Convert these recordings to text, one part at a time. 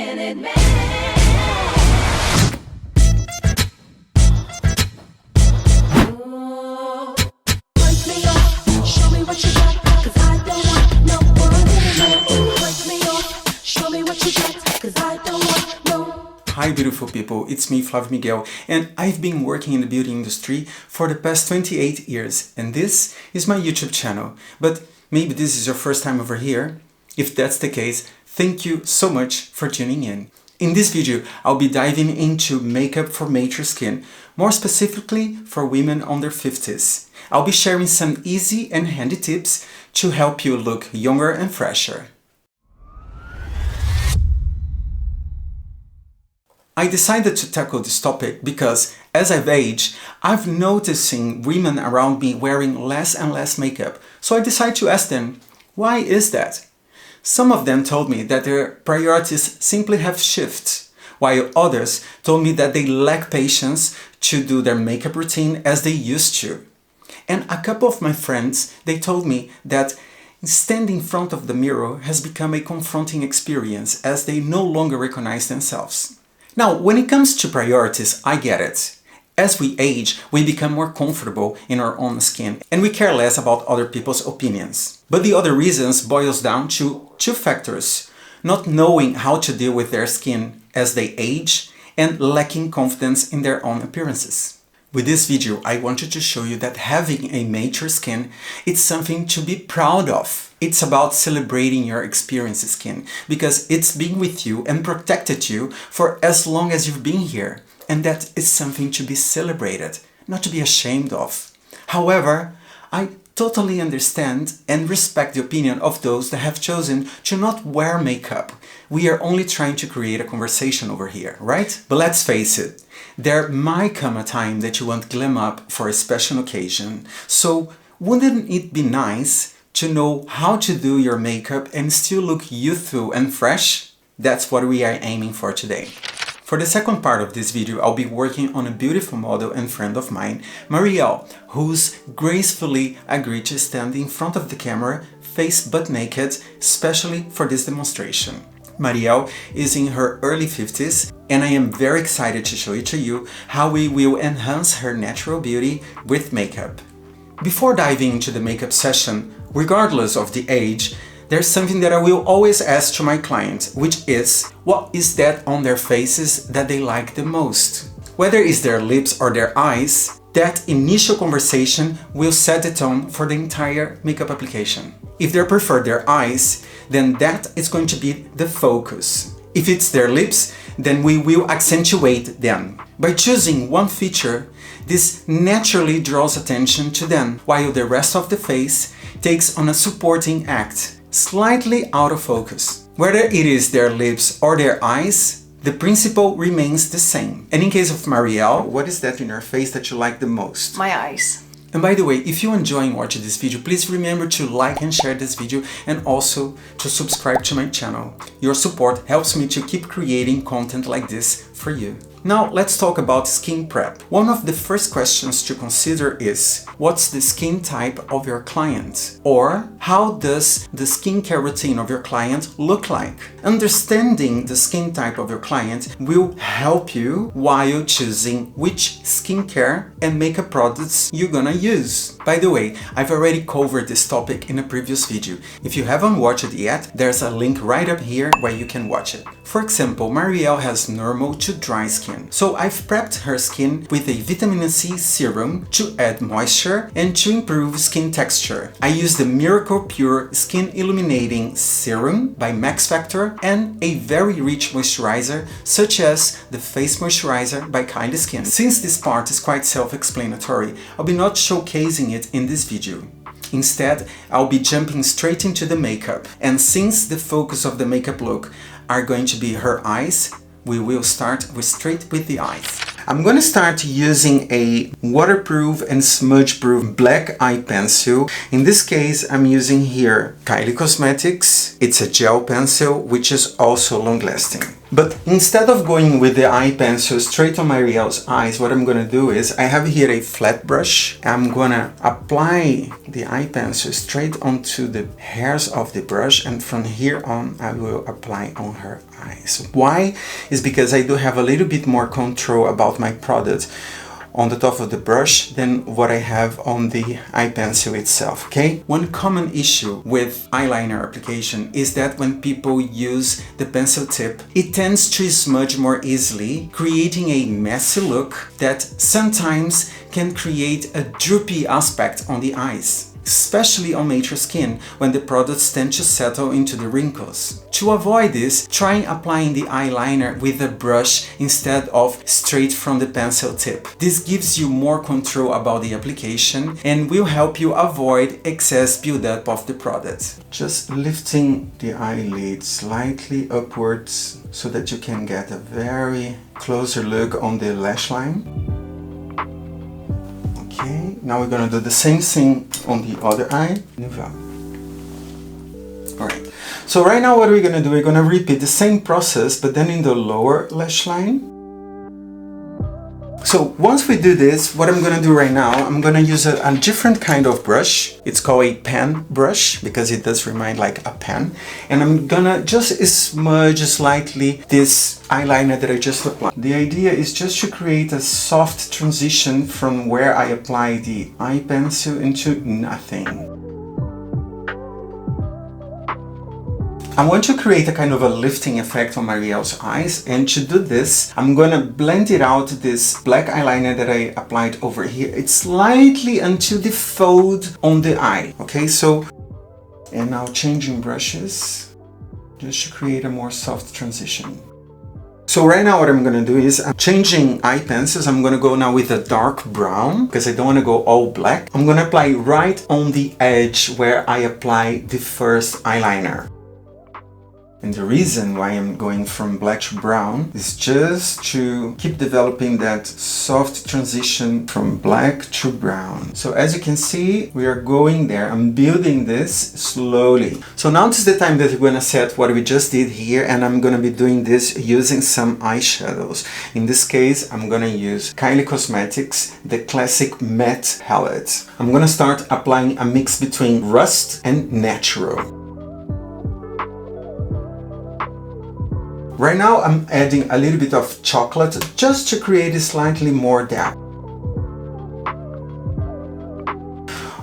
Minute Man. Break me off, show me what you got, 'cause I don't want no one anymore. Break me off, show me what you got, 'cause I don't want no. Hi beautiful people, it's me Flavio Miguel, and I've been working in the beauty industry for the past 28 years, and this is my YouTube channel. But maybe this is your first time over here. If that's the case, thank you so much for tuning in. In this video, I'll be diving into makeup for mature skin, more specifically for women under 50s. I'll be sharing some easy and handy tips to help you look younger and fresher. I decided to tackle this topic because, as I've aged, I've noticing women around me wearing less and less makeup. So I decided to ask them, why is that? Some of them told me that their priorities simply have shifted, while others told me that they lack patience to do their makeup routine as they used to. And a couple of my friends, they told me that standing in front of the mirror has become a confronting experience as they no longer recognize themselves. Now, when it comes to priorities, I get it. As we age, we become more comfortable in our own skin and we care less about other people's opinions. But the other reasons boils down to two factors: not knowing how to deal with their skin as they age and lacking confidence in their own appearances. With this video, I wanted to show you that having a mature skin, it's something to be proud of. It's about celebrating your experienced skin because it's been with you and protected you for as long as you've been here. And that is something to be celebrated, not to be ashamed of. However, I totally understand and respect the opinion of those that have chosen to not wear makeup. We are only trying to create a conversation over here, right? But let's face it, there might come a time that you want glam up for a special occasion. So wouldn't it be nice to know how to do your makeup and still look youthful and fresh? That's what we are aiming for today. For the second part of this video, I'll be working on a beautiful model and friend of mine, Mariellë, who's gracefully agreed to stand in front of the camera, face butt naked, especially for this demonstration. Mariellë is in her early 50s, and I am very excited to show it to you how we will enhance her natural beauty with makeup. Before diving into the makeup session, regardless of the age, there's something that I will always ask to my clients, which is, what is that on their faces that they like the most? Whether it's their lips or their eyes, that initial conversation will set the tone for the entire makeup application. If they prefer their eyes, then that is going to be the focus. If it's their lips, then we will accentuate them. By choosing one feature, this naturally draws attention to them, while the rest of the face takes on a supporting act, slightly out of focus. Whether it is their lips or their eyes, the principle remains the same. And in case of Mariellë, what is that in her face that you like the most? My eyes. And by the way, if you're enjoying watching this video, please remember to like and share this video and also to subscribe to my channel. Your support helps me to keep creating content like this for you. Now let's talk about skin prep. One of the first questions to consider is, what's the skin type of your client? Or how does the skincare routine of your client look like? Understanding the skin type of your client will help you while choosing which skincare and makeup products you're gonna use. By the way, I've already covered this topic in a previous video. If you haven't watched it yet, there's a link right up here where you can watch it. For example, Mariellë has normal to dry skin. So I've prepped her skin with a vitamin C serum to add moisture and to improve skin texture. I used the Miracle Pure Skin Illuminating Serum by Max Factor and a very rich moisturizer such as the Face Moisturizer by Kylie Skin. Since this part is quite self-explanatory, I'll be not showcasing it in this video. Instead, I'll be jumping straight into the makeup. And since the focus of the makeup look are going to be her eyes, we will start straight with the eyes. I'm going to start using a waterproof and smudge-proof black eye pencil. In this case, I'm using here Kylie Cosmetics. It's a gel pencil, which is also long-lasting. But instead of going with the eye pencil straight on Mariellë's eyes, what I'm gonna do is, I have here a flat brush. I'm gonna apply the eye pencil straight onto the hairs of the brush, and from here on I will apply on her eyes. Why? Is because I do have a little bit more control about my product on the top of the brush than what I have on the eye pencil itself, okay? One common issue with eyeliner application is that when people use the pencil tip, it tends to smudge more easily, creating a messy look that sometimes can create a droopy aspect on the eyes, especially on mature skin when the products tend to settle into the wrinkles. To avoid this, try applying the eyeliner with a brush instead of straight from the pencil tip. This gives you more control about the application and will help you avoid excess buildup of the product. Just lifting the eyelid slightly upwards so that you can get a very closer look on the lash line. Okay, now we're gonna do the same thing on the other eye. Alright, so right now what we're gonna do, we're gonna repeat the same process, but then in the lower lash line. So once we do this, what I'm gonna do right now, I'm gonna use a different kind of brush. It's called a pen brush because it does remind like a pen. And I'm gonna just smudge slightly this eyeliner that I just applied. The idea is just to create a soft transition from where I apply the eye pencil into nothing. I want to create a kind of a lifting effect on Mariellë's eyes, and to do this, I'm gonna blend it out, this black eyeliner that I applied over here. It's slightly until the fold on the eye, okay? So, and now changing brushes, just to create a more soft transition. So right now what I'm gonna do is, I'm changing eye pencils. I'm gonna go now with a dark brown, because I don't wanna go all black. I'm gonna apply right on the edge where I apply the first eyeliner. And the reason why I'm going from black to brown is just to keep developing that soft transition from black to brown. So as you can see, we are going there. I'm building this slowly. So now this is the time that we're gonna set what we just did here, and I'm gonna be doing this using some eyeshadows. In this case, I'm gonna use Kylie Cosmetics, the classic matte palette. I'm gonna start applying a mix between rust and natural. Right now I'm adding a little bit of chocolate just to create a slightly more depth.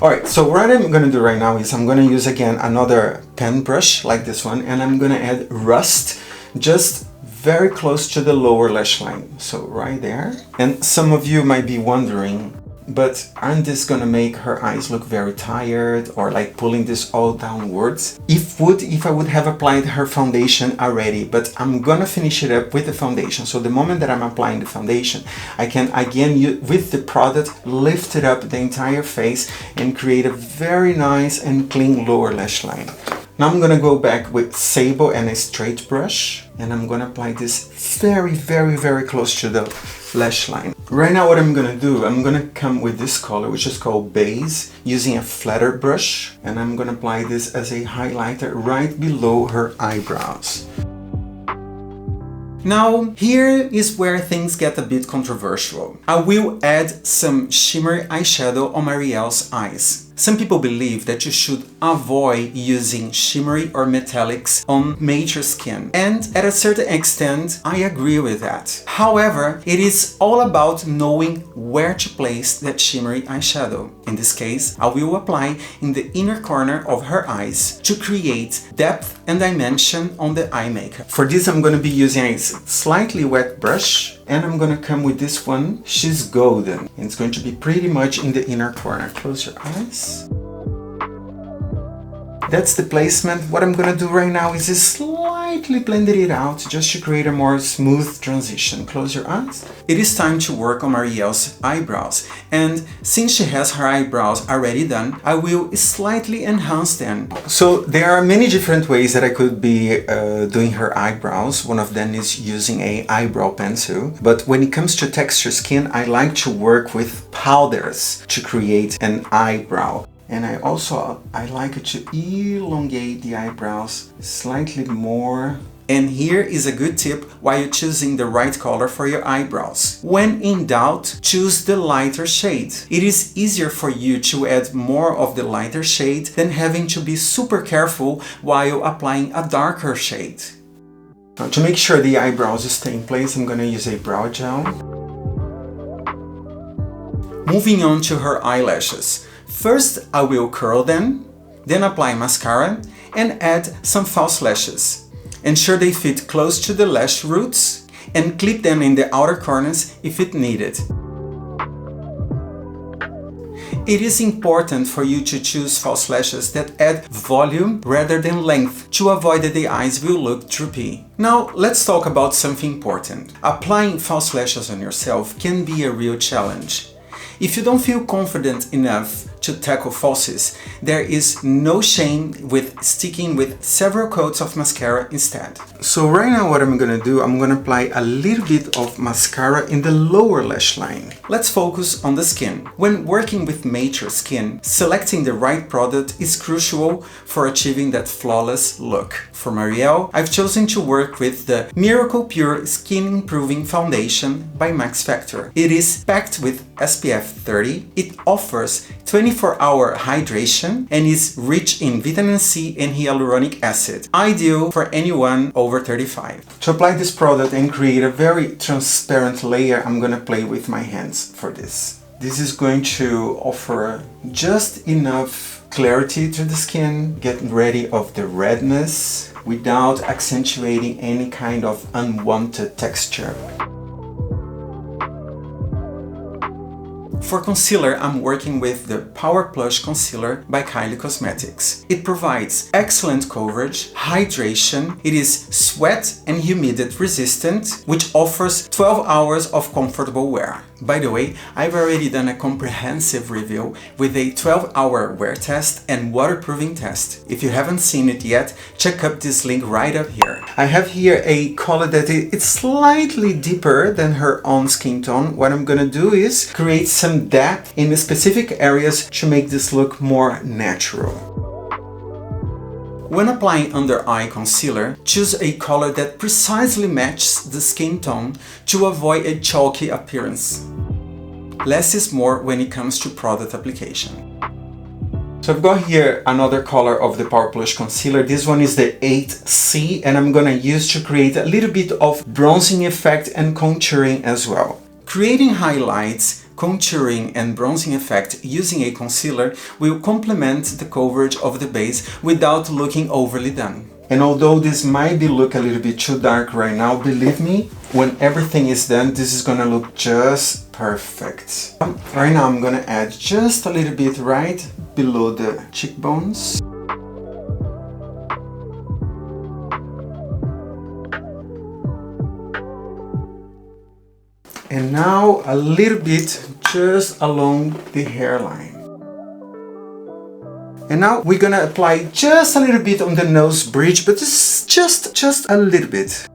Alright, so what I'm gonna do right now is I'm gonna use again another pen brush like this one, and I'm gonna add rust just very close to the lower lash line. So right there. And some of you might be wondering, but aren't this gonna make her eyes look very tired or like pulling this all downwards? If I would have applied her foundation already, but I'm gonna finish it up with the foundation. So the moment that I'm applying the foundation, I can again with the product lift it up the entire face and create a very nice and clean lower lash line. Now I'm gonna go back with sable and a straight brush, and I'm gonna apply this very, very, very close to the lash line. Right now what I'm gonna do, I'm gonna come with this color, which is called Base, using a flatter brush, and I'm gonna apply this as a highlighter right below her eyebrows. Now, here is where things get a bit controversial. I will add some shimmer eyeshadow on Mariellë's eyes. Some people believe that you should avoid using shimmery or metallics on mature skin, and at a certain extent I agree with that. However, it is all about knowing where to place that shimmery eyeshadow. In this case, I will apply in the inner corner of her eyes to create depth and dimension on the eye makeup. For this I'm going to be using a slightly wet brush, and I'm gonna come with this one. She's golden, and it's going to be pretty much in the inner corner. Close your eyes. That's the placement. What I'm gonna do right now is just slightly blend it out just to create a more smooth transition. Close your eyes. It is time to work on Mariellë's eyebrows, and since she has her eyebrows already done, I will slightly enhance them. So there are many different ways that I could be doing her eyebrows. One of them is using a eyebrow pencil, but when it comes to texture skin, I like to work with powders to create an eyebrow. And I like to elongate the eyebrows slightly more And here is a good tip while you're choosing the right color for your eyebrows. When in doubt, choose the lighter shade. It is easier for you to add more of the lighter shade than having to be super careful while applying a darker shade. Now, to make sure the eyebrows stay in place, I'm going to use a brow gel. Moving on to her eyelashes. First, I will curl them, then apply mascara and add some false lashes. Ensure they fit close to the lash roots and clip them in the outer corners if it needed. It is important for you to choose false lashes that add volume rather than length to avoid that the eyes will look droopy. Now let's talk about something important. Applying false lashes on yourself can be a real challenge. If you don't feel confident enough to tackle falsies, there is no shame with sticking with several coats of mascara instead. So right now what I'm gonna do, I'm gonna apply a little bit of mascara in the lower lash line. Let's focus on the skin. When working with mature skin, selecting the right product is crucial for achieving that flawless look. For Mariellë, I've chosen to work with the Miracle Pure Skin Improving Foundation by Max Factor. It is packed with SPF 30. It offers 24-hour hydration and is rich in vitamin C and hyaluronic acid, ideal for anyone over 35. To apply this product and create a very transparent layer, I'm gonna play with my hands for this. This is going to offer just enough clarity to the skin, getting rid of the redness without accentuating any kind of unwanted texture. For concealer, I'm working with the Power Plush Concealer by Kylie Cosmetics. It provides excellent coverage, hydration, it is sweat and humidity resistant, which offers 12 hours of comfortable wear. By the way, I've already done a comprehensive review with a 12-hour wear test and waterproofing test. If you haven't seen it yet, check out this link right up here. I have here a color that is slightly deeper than her own skin tone. What I'm gonna do is create some depth in specific areas to make this look more natural. When applying under eye concealer, choose a color that precisely matches the skin tone to avoid a chalky appearance. Less is more when it comes to product application. So I've got here another color of the Power Plush Concealer. This one is the 8C and I'm gonna use to create a little bit of bronzing effect and contouring as well. Creating highlights, contouring and bronzing effect using a concealer will complement the coverage of the base without looking overly done. And although this might look a little bit too dark right now, believe me, when everything is done, this is gonna look just perfect. Right now I'm gonna add just a little bit right below the cheekbones. And now a little bit just along the hairline. And now we're gonna apply just a little bit on the nose bridge, but this is just a little bit.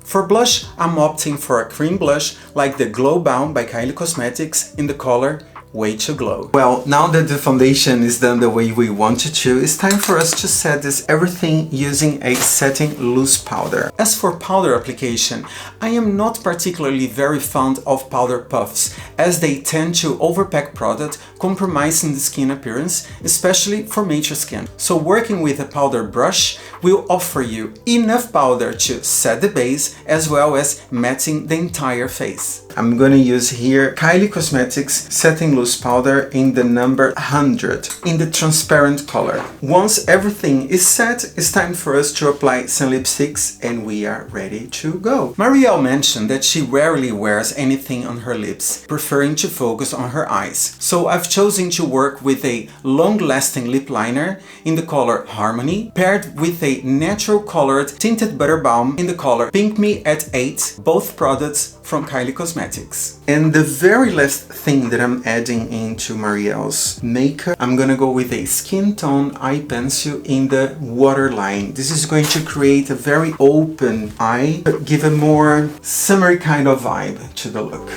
For blush, I'm opting for a cream blush like the Glow Balm by Kylie Cosmetics in the color Way to Glow. Well, now that the foundation is done the way we want it to, it's time for us to set this everything using a setting loose powder. As for powder application, I am not particularly very fond of powder puffs as they tend to overpack product, compromising the skin appearance, especially for mature skin. So working with a powder brush will offer you enough powder to set the base as well as matting the entire face. I'm gonna use here Kylie Cosmetics Setting Loose Powder in the number 100 in the transparent color. Once everything is set, it's time for us to apply some lipsticks and we are ready to go. Mariellë mentioned that she rarely wears anything on her lips, preferring to focus on her eyes. So I've chosen to work with a long-lasting lip liner in the color Harmony, paired with a natural colored tinted butter balm in the color Pink Me at 8, both products from Kylie Cosmetics. And the very last thing that I'm adding into Mariellë's makeup, I'm gonna go with a skin tone eye pencil in the waterline. This is going to create a very open eye, but give a more summery kind of vibe to the look.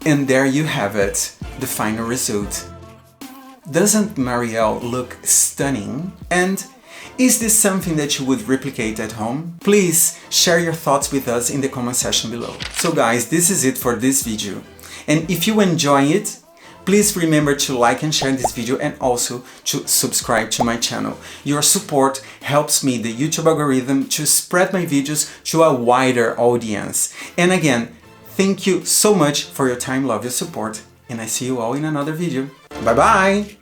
And there you have it, the final result. Doesn't Mariellë look stunning? And is this something that you would replicate at home? Please share your thoughts with us in the comment section below. So guys, this is it for this video. And if you enjoy it, please remember to like and share this video and also to subscribe to my channel. Your support helps me, the YouTube algorithm, to spread my videos to a wider audience. And again, thank you so much for your time, love, your support, and I see you all in another video. Bye bye!